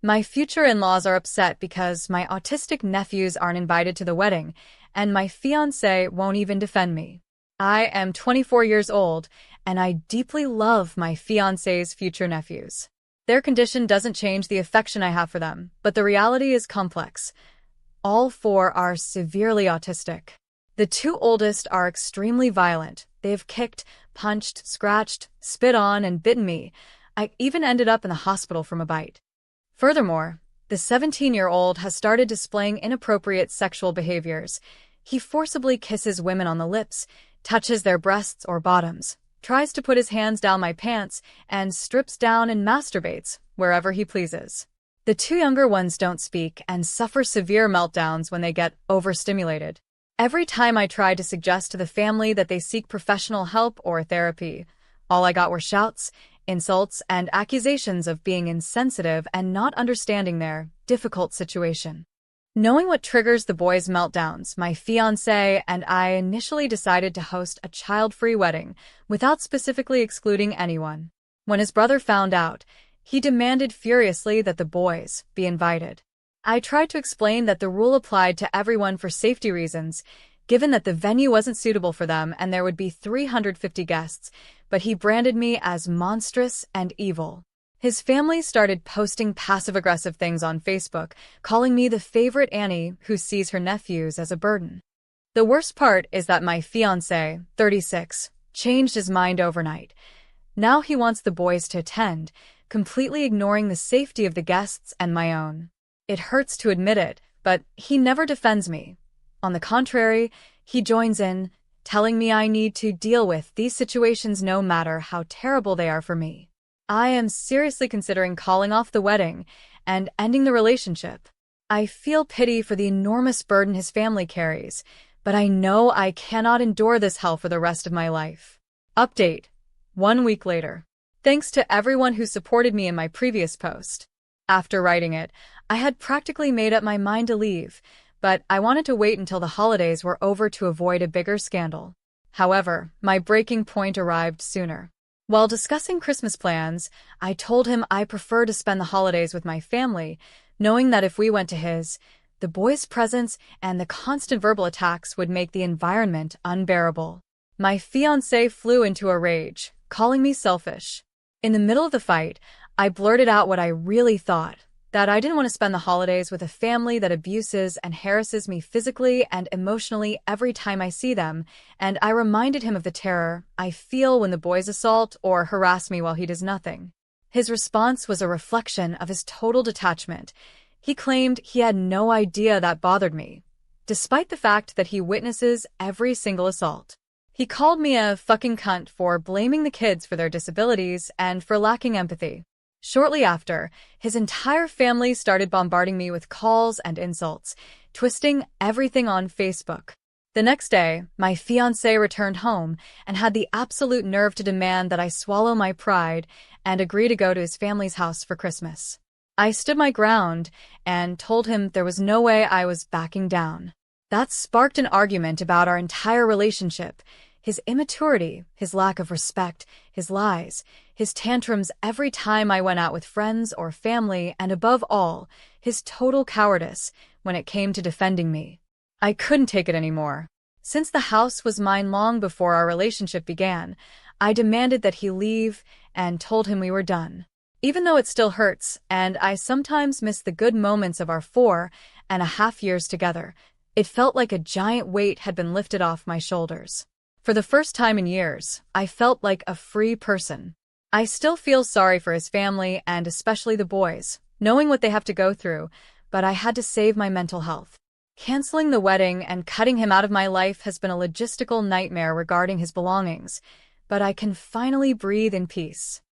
My future in-laws are upset because my autistic nephews aren't invited to the wedding, and my fiancé won't even defend me. I am 24 years old, and I deeply love my fiancé's future nephews. Their condition doesn't change the affection I have for them, but the reality is complex. All four are severely autistic. The two oldest are extremely violent. They've kicked, punched, scratched, spit on, and bitten me. I even ended up in the hospital from a bite. Furthermore, the 17-year-old has started displaying inappropriate sexual behaviors. He forcibly kisses women on the lips, touches their breasts or bottoms, tries to put his hands down my pants, and strips down and masturbates wherever he pleases. The two younger ones don't speak and suffer severe meltdowns when they get overstimulated. Every time I tried to suggest to the family that they seek professional help or therapy, all I got were shouts, insults, and accusations of being insensitive and not understanding their difficult situation. Knowing what triggers the boys' meltdowns, my fiancé and I initially decided to host a child-free wedding without specifically excluding anyone. When his brother found out, he demanded furiously that the boys be invited. I tried to explain that the rule applied to everyone for safety reasons, given that the venue wasn't suitable for them and there would be 350 guests, but he branded me as monstrous and evil. His family started posting passive-aggressive things on Facebook, calling me the favorite Annie who sees her nephews as a burden. The worst part is that my fiancé, 36, changed his mind overnight. Now he wants the boys to attend, completely ignoring the safety of the guests and my own. It hurts to admit it, but he never defends me. On the contrary, he joins in, telling me I need to deal with these situations no matter how terrible they are for me. I am seriously considering calling off the wedding and ending the relationship. I feel pity for the enormous burden his family carries, but I know I cannot endure this hell for the rest of my life. Update: 1 week later. Thanks to everyone who supported me in my previous post. After writing it, I had practically made up my mind to leave, but I wanted to wait until the holidays were over to avoid a bigger scandal. However, my breaking point arrived sooner. While discussing Christmas plans, I told him I prefer to spend the holidays with my family, knowing that if we went to his, the boys' presence and the constant verbal attacks would make the environment unbearable. My fiancé flew into a rage, calling me selfish. In the middle of the fight, I blurted out what I really thought, that I didn't want to spend the holidays with a family that abuses and harasses me physically and emotionally every time I see them, and I reminded him of the terror I feel when the boys assault or harass me while he does nothing. His response was a reflection of his total detachment. He claimed he had no idea that bothered me, despite the fact that he witnesses every single assault. He called me a fucking cunt for blaming the kids for their disabilities and for lacking empathy. Shortly after, his entire family started bombarding me with calls and insults, twisting everything on Facebook. The next day, my fiancé returned home and had the absolute nerve to demand that I swallow my pride and agree to go to his family's house for Christmas. I stood my ground and told him there was no way I was backing down. That sparked an argument about our entire relationship. His immaturity, his lack of respect, his lies, his tantrums every time I went out with friends or family, and above all, his total cowardice when it came to defending me. I couldn't take it anymore. Since the house was mine long before our relationship began, I demanded that he leave and told him we were done. Even though it still hurts, and I sometimes miss the good moments of our 4.5 years together, it felt like a giant weight had been lifted off my shoulders. For the first time in years, I felt like a free person. I still feel sorry for his family and especially the boys, knowing what they have to go through, but I had to save my mental health. Canceling the wedding and cutting him out of my life has been a logistical nightmare regarding his belongings, but I can finally breathe in peace.